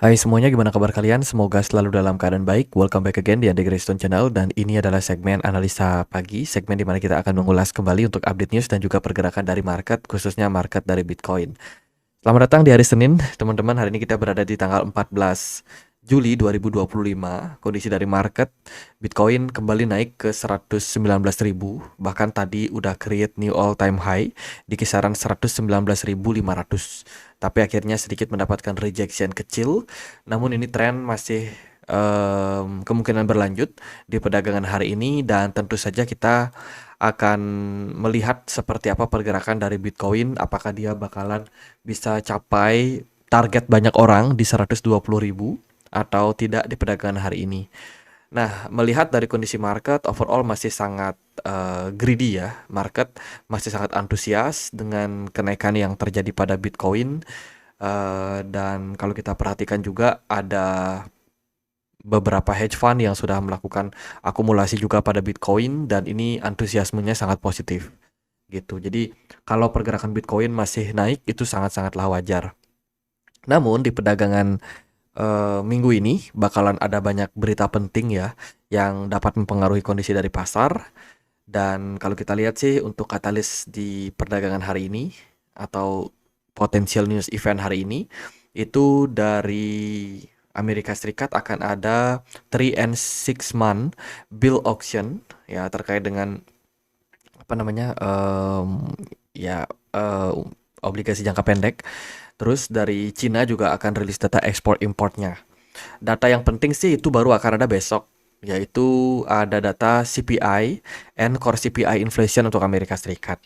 Hai semuanya, gimana kabar kalian? Semoga selalu dalam keadaan baik. Welcome back again di Andi Greystone Channel, dan ini adalah segmen analisa pagi, segmen di mana kita akan mengulas kembali untuk update news dan juga pergerakan dari market, khususnya market dari Bitcoin. Selamat datang di hari Senin, teman-teman. Hari ini kita berada di tanggal 14 Juli 2025. Kondisi dari market, Bitcoin kembali naik ke 119.000, bahkan tadi udah create new all time high di kisaran 119.500. Tapi akhirnya sedikit mendapatkan rejection kecil. Namun ini tren masih kemungkinan berlanjut di perdagangan hari ini, dan tentu saja kita akan melihat seperti apa pergerakan dari Bitcoin, apakah dia bakalan bisa capai target banyak orang di 120.000 atau tidak di perdagangan hari ini. Nah, melihat dari kondisi market overall masih sangat greedy ya. Market masih sangat antusias dengan kenaikan yang terjadi pada Bitcoin. Dan kalau kita perhatikan juga ada beberapa hedge fund yang sudah melakukan akumulasi juga pada Bitcoin, dan ini antusiasmenya sangat positif gitu. Jadi kalau pergerakan Bitcoin masih naik itu sangat-sangatlah wajar. Namun di perdagangan minggu ini bakalan ada banyak berita penting ya yang dapat mempengaruhi kondisi dari pasar. Dan kalau kita lihat sih untuk katalis di perdagangan hari ini atau potensial news event hari ini, itu dari Amerika Serikat akan ada 3 and 6 month bill auction ya, terkait dengan apa namanya ya eh, obligasi jangka pendek. Terus dari Cina juga akan rilis data ekspor importnya. Data yang penting sih itu baru akan ada besok, yaitu ada data CPI and core CPI inflation untuk Amerika Serikat.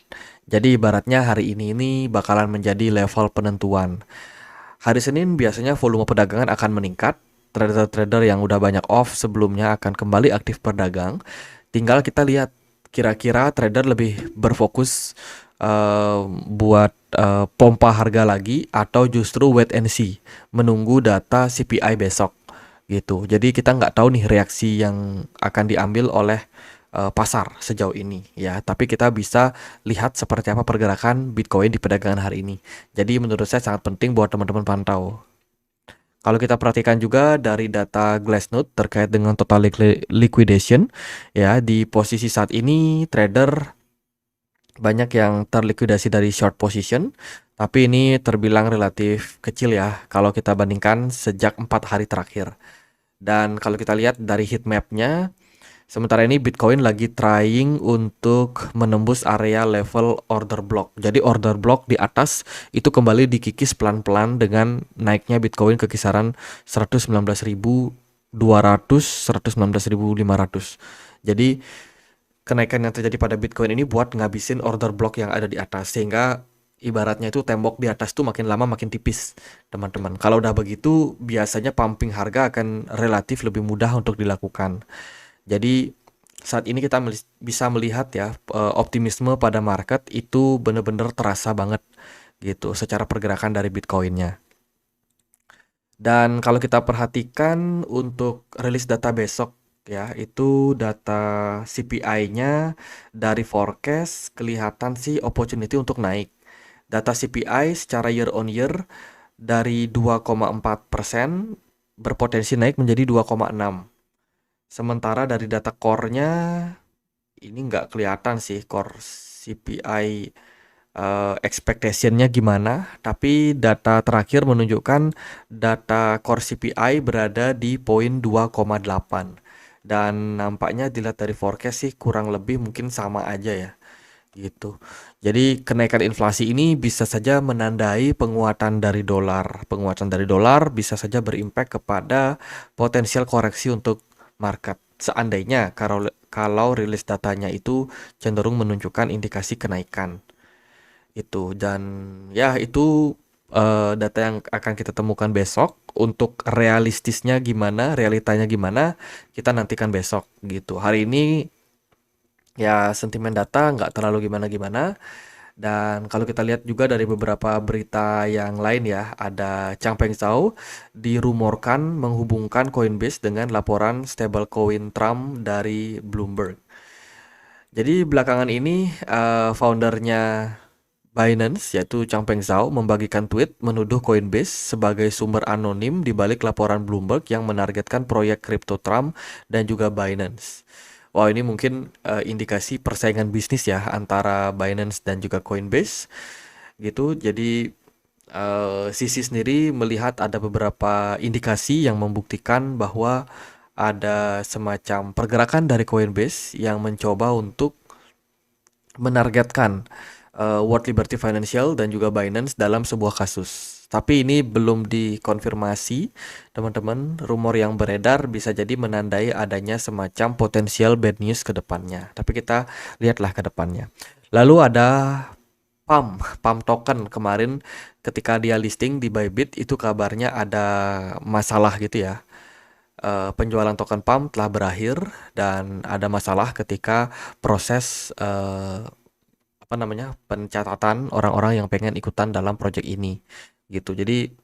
Jadi ibaratnya hari ini bakalan menjadi level penentuan. Hari Senin biasanya volume perdagangan akan meningkat. Trader-trader yang udah banyak off sebelumnya akan kembali aktif berdagang. Tinggal kita lihat kira-kira trader lebih berfokus buat pompa harga lagi atau justru wait and see, menunggu data CPI besok gitu. Jadi kita nggak tahu nih reaksi yang akan diambil oleh pasar sejauh ini ya. Tapi kita bisa lihat seperti apa pergerakan Bitcoin di perdagangan hari ini. Jadi menurut saya sangat penting buat teman-teman pantau. Kalau kita perhatikan juga dari data Glassnode terkait dengan total liquidation ya, di posisi saat ini trader banyak yang terlikuidasi dari short position, tapi ini terbilang relatif kecil ya kalau kita bandingkan sejak 4 hari terakhir. Dan kalau kita lihat dari heat map-nya, sementara ini Bitcoin lagi trying untuk menembus area level order block. Jadi order block di atas itu kembali dikikis pelan-pelan dengan naiknya Bitcoin ke kisaran 119.200, 119.500. Jadi kenaikan yang terjadi pada Bitcoin ini buat ngabisin order block yang ada di atas, sehingga ibaratnya itu tembok di atas tuh makin lama makin tipis, teman-teman. Kalau udah begitu, biasanya pumping harga akan relatif lebih mudah untuk dilakukan. Jadi saat ini kita bisa melihat ya, optimisme pada market itu benar-benar terasa banget gitu secara pergerakan dari Bitcoinnya. Dan kalau kita perhatikan untuk rilis data besok ya, itu data CPI-nya dari forecast kelihatan sih opportunity untuk naik. Data CPI secara year on year dari 2,4% berpotensi naik menjadi 2,6. Sementara dari data core-nya ini nggak kelihatan sih core CPI expectation-nya gimana, tapi data terakhir menunjukkan data core CPI berada di poin 2,8, dan nampaknya dilihat dari forecast sih kurang lebih mungkin sama aja ya gitu. Jadi kenaikan inflasi ini bisa saja menandai penguatan dari dolar. Penguatan dari dolar bisa saja berimpact kepada potensial koreksi untuk market. Seandainya kalau rilis datanya itu cenderung menunjukkan indikasi kenaikan itu. Dan ya itu data yang akan kita temukan besok. Untuk realistisnya gimana, realitanya gimana, kita nantikan besok gitu. Hari ini ya sentimen data nggak terlalu gimana-gimana. Dan kalau kita lihat juga dari beberapa berita yang lain ya, ada Changpeng Zhao dirumorkan menghubungkan Coinbase dengan laporan stablecoin Trump dari Bloomberg. Jadi belakangan ini foundernya Binance yaitu Changpeng Zhao membagikan tweet menuduh Coinbase sebagai sumber anonim di balik laporan Bloomberg yang menargetkan proyek kripto Trump dan juga Binance. Wah, ini mungkin indikasi persaingan bisnis ya antara Binance dan juga Coinbase gitu. Jadi Sisi sendiri melihat ada beberapa indikasi yang membuktikan bahwa ada semacam pergerakan dari Coinbase yang mencoba untuk menargetkan World Liberty Financial dan juga Binance dalam sebuah kasus. Tapi ini belum dikonfirmasi, teman-teman. Rumor yang beredar bisa jadi menandai adanya semacam potensial bad news ke depannya. Tapi kita lihatlah ke depannya. Lalu ada PAM token kemarin ketika dia listing di Bybit itu kabarnya ada masalah gitu ya. Penjualan token PAM telah berakhir dan ada masalah ketika proses pencatatan orang-orang yang pengen ikutan dalam proyek ini gitu. Jadi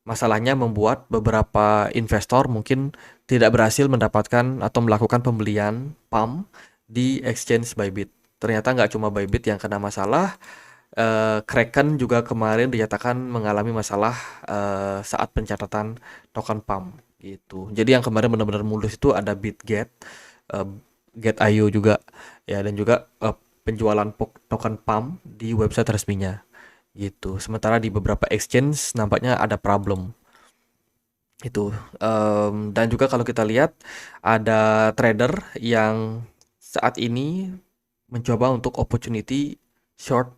masalahnya membuat beberapa investor mungkin tidak berhasil mendapatkan atau melakukan pembelian PAM di exchange Bybit. Ternyata nggak cuma Bybit yang kena masalah, Kraken juga kemarin dinyatakan mengalami masalah saat pencatatan token PAM gitu. Jadi yang kemarin benar-benar mulus itu ada Bitget, uh, Get.io juga ya, dan juga penjualan token PAM di website resminya gitu. Sementara di beberapa exchange nampaknya ada problem itu. Dan juga kalau kita lihat ada trader yang saat ini mencoba untuk opportunity short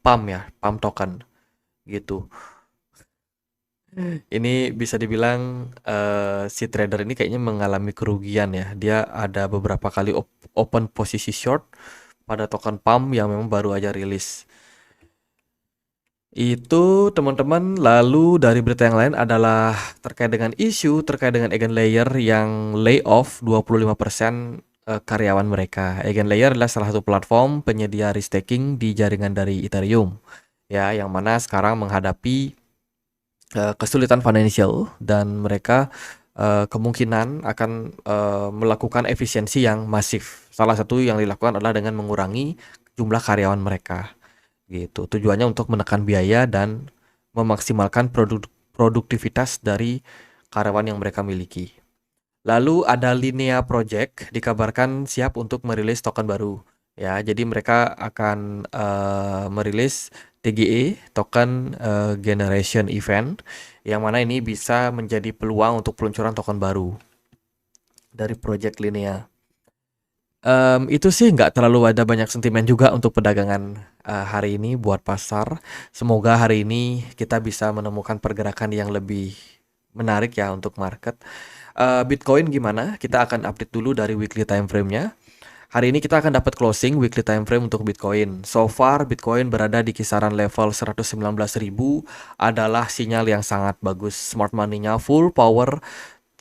PAM ya, PAM token gitu. Ini bisa dibilang si trader ini kayaknya mengalami kerugian ya. Dia ada beberapa kali open posisi short pada token PAM yang memang baru aja rilis. Itu teman-teman. Lalu dari berita yang lain adalah terkait dengan isu terkait dengan Eigenlayer yang layoff 25% karyawan mereka. Eigenlayer adalah salah satu platform penyedia restaking di jaringan dari Ethereum ya, yang mana sekarang menghadapi kesulitan financial dan mereka kemungkinan akan melakukan efisiensi yang masif. Salah satu yang dilakukan adalah dengan mengurangi jumlah karyawan mereka gitu. Tujuannya untuk menekan biaya dan memaksimalkan produktivitas dari karyawan yang mereka miliki. Lalu ada Linea Project dikabarkan siap untuk merilis token baru. Ya, jadi mereka akan merilis TGE, token Generation Event, yang mana ini bisa menjadi peluang untuk peluncuran token baru dari Project Linea. Itu sih nggak terlalu ada banyak sentimen juga untuk perdagangan hari ini buat pasar. Semoga hari ini kita bisa menemukan pergerakan yang lebih menarik ya untuk market. Bitcoin gimana? Kita akan update dulu dari weekly time frame-nya. Hari ini kita akan dapat closing weekly time frame untuk Bitcoin. So far Bitcoin berada di kisaran level 119.000 adalah sinyal yang sangat bagus. Smart money-nya full power,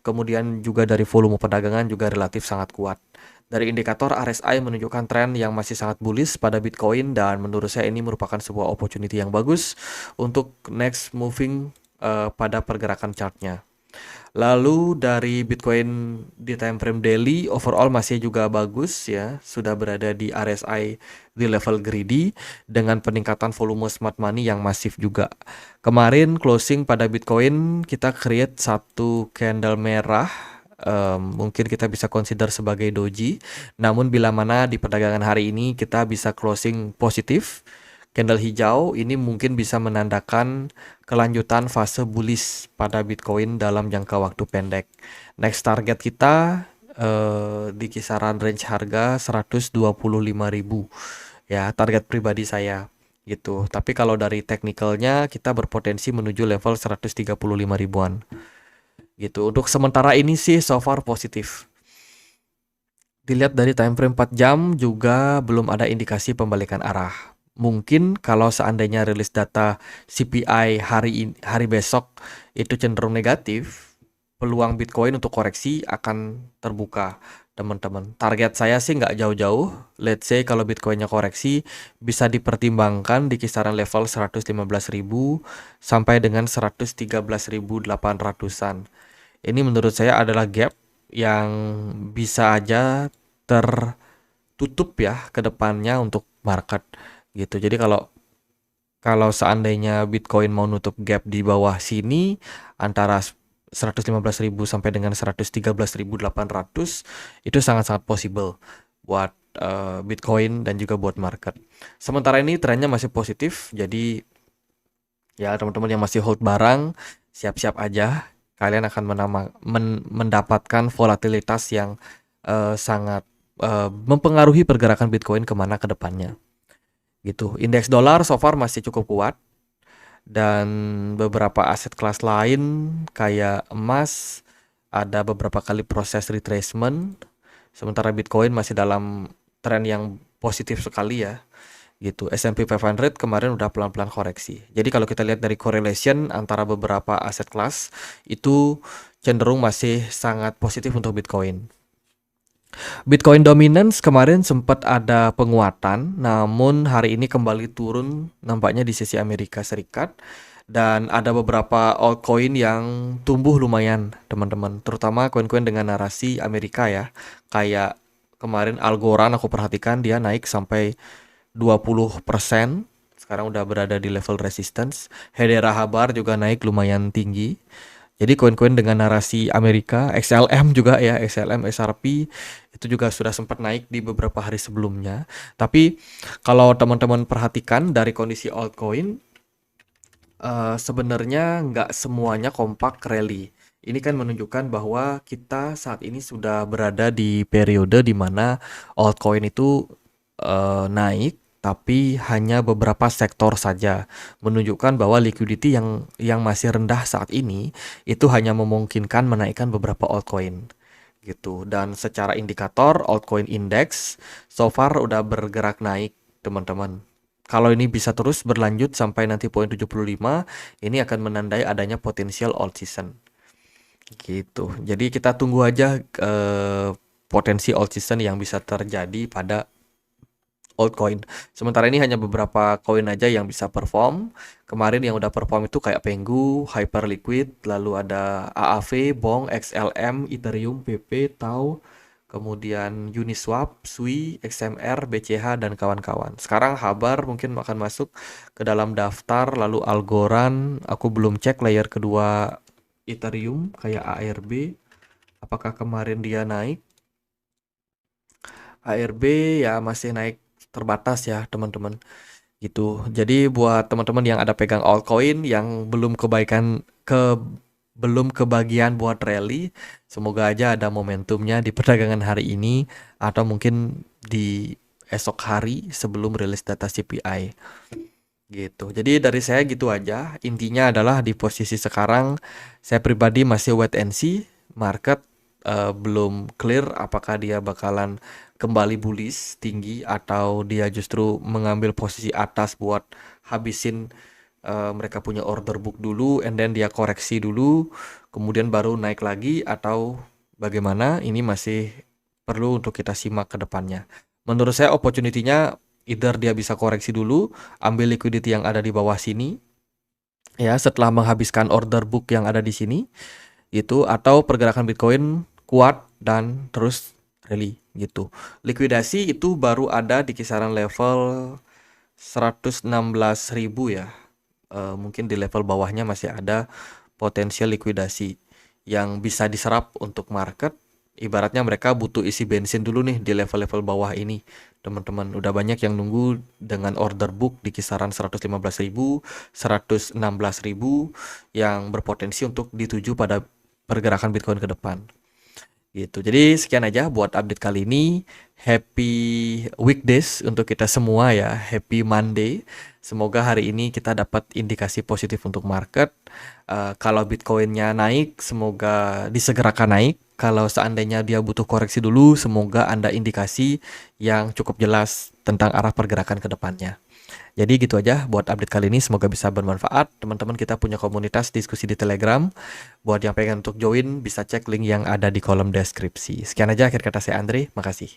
kemudian juga dari volume perdagangan juga relatif sangat kuat. Dari indikator RSI menunjukkan tren yang masih sangat bullish pada Bitcoin dan menurut saya ini merupakan sebuah opportunity yang bagus untuk next moving pada pergerakan chartnya. Lalu dari Bitcoin di time frame daily overall masih juga bagus ya, sudah berada di RSI di level greedy dengan peningkatan volume smart money yang masif juga. Kemarin closing pada Bitcoin kita create satu candle merah, mungkin kita bisa consider sebagai doji. Namun bila mana di perdagangan hari ini kita bisa closing positif, candle hijau ini mungkin bisa menandakan kelanjutan fase bullish pada Bitcoin dalam jangka waktu pendek. Next target kita di kisaran range harga 125.000 ya, target pribadi saya gitu. Tapi kalau dari technicalnya kita berpotensi menuju level 135 ribuan gitu. Untuk sementara ini sih so far positif. Dilihat dari time frame 4 jam juga belum ada indikasi pembalikan arah. Mungkin kalau seandainya rilis data CPI hari besok itu cenderung negatif, peluang Bitcoin untuk koreksi akan terbuka, teman-teman. Target saya sih nggak jauh-jauh. Let's say kalau Bitcoinnya koreksi bisa dipertimbangkan di kisaran level 115.000 sampai dengan 113.800-an. Ini menurut saya adalah gap yang bisa aja tertutup ya ke depannya untuk market gitu. Jadi kalau Kalau seandainya Bitcoin mau nutup gap di bawah sini antara 115.000 sampai dengan 113.800 itu sangat-sangat possible buat Bitcoin dan juga buat market. Sementara ini trennya masih positif, jadi ya teman-teman yang masih hold barang siap-siap aja, kalian akan mendapatkan volatilitas yang sangat mempengaruhi pergerakan Bitcoin kemana ke depannya gitu. Indeks dolar so far masih cukup kuat dan beberapa aset kelas lain kayak emas ada beberapa kali proses retracement, sementara Bitcoin masih dalam tren yang positif sekali ya gitu. S&P 500 kemarin udah pelan-pelan koreksi. Jadi kalau kita lihat dari correlation antara beberapa aset kelas itu cenderung masih sangat positif untuk Bitcoin. Bitcoin dominance kemarin sempat ada penguatan, namun hari ini kembali turun nampaknya di sisi Amerika Serikat. Dan ada beberapa altcoin yang tumbuh lumayan teman-teman, terutama koin-koin dengan narasi Amerika ya. Kayak kemarin Algorand aku perhatikan dia naik sampai 20%. Sekarang udah berada di level resistance. Hedera Habar juga naik lumayan tinggi. Jadi koin-koin dengan narasi Amerika, XLM juga ya, XLM, XRP itu juga sudah sempat naik di beberapa hari sebelumnya. Tapi kalau teman-teman perhatikan dari kondisi altcoin, sebenarnya nggak semuanya kompak rally. Ini kan menunjukkan bahwa kita saat ini sudah berada di periode di mana altcoin itu naik, tapi hanya beberapa sektor saja, menunjukkan bahwa liquidity yang masih rendah saat ini itu hanya memungkinkan menaikkan beberapa altcoin gitu. Dan secara indikator altcoin index so far udah bergerak naik teman-teman. Kalau ini bisa terus berlanjut sampai nanti poin 75, ini akan menandai adanya potensial alt season gitu. Jadi kita tunggu aja potensi alt season yang bisa terjadi pada altcoin. Sementara ini hanya beberapa koin aja yang bisa perform. Kemarin yang udah perform itu kayak Pengu, Hyperliquid, lalu ada AAV, Bong, XLM, Ethereum, PP, Tau, kemudian Uniswap, Sui, XMR, BCH, dan kawan-kawan. Sekarang Habar mungkin akan masuk ke dalam daftar, lalu Algorand, aku belum cek layer kedua Ethereum kayak ARB. Apakah kemarin dia naik? ARB ya masih naik terbatas ya teman-teman gitu. Jadi buat teman-teman yang ada pegang altcoin yang belum kebagian buat rally, semoga aja ada momentumnya di perdagangan hari ini atau mungkin di esok hari sebelum rilis data CPI gitu. Jadi dari saya gitu aja. Intinya adalah di posisi sekarang saya pribadi masih wait and see. Market belum clear apakah dia bakalan kembali bullish tinggi atau dia justru mengambil posisi atas buat habisin mereka punya order book dulu and then dia koreksi dulu kemudian baru naik lagi atau bagaimana, ini masih perlu untuk kita simak ke depannya. Menurut saya opportunity-nya either dia bisa koreksi dulu, ambil liquidity yang ada di bawah sini ya setelah menghabiskan order book yang ada di sini itu, atau pergerakan Bitcoin kuat dan terus rally gitu. Likuidasi itu baru ada di kisaran level 116.000 ya. Mungkin di level bawahnya masih ada potensial likuidasi yang bisa diserap untuk market. Ibaratnya mereka butuh isi bensin dulu nih di level-level bawah ini. Teman-teman, udah banyak yang nunggu dengan order book di kisaran 115.000, 116.000 yang berpotensi untuk dituju pada pergerakan Bitcoin ke depan. Gitu. Jadi sekian aja buat update kali ini. Happy weekdays untuk kita semua ya. Happy Monday. Semoga hari ini kita dapat indikasi positif untuk market. Kalau Bitcoinnya naik, semoga disegerakan naik. Kalau seandainya dia butuh koreksi dulu, semoga ada indikasi yang cukup jelas tentang arah pergerakan ke depannya. Jadi gitu aja buat update kali ini, semoga bisa bermanfaat. Teman-teman kita punya komunitas diskusi di Telegram. Buat yang pengen untuk join, bisa cek link yang ada di kolom deskripsi. Sekian aja akhir kata saya Andre, makasih.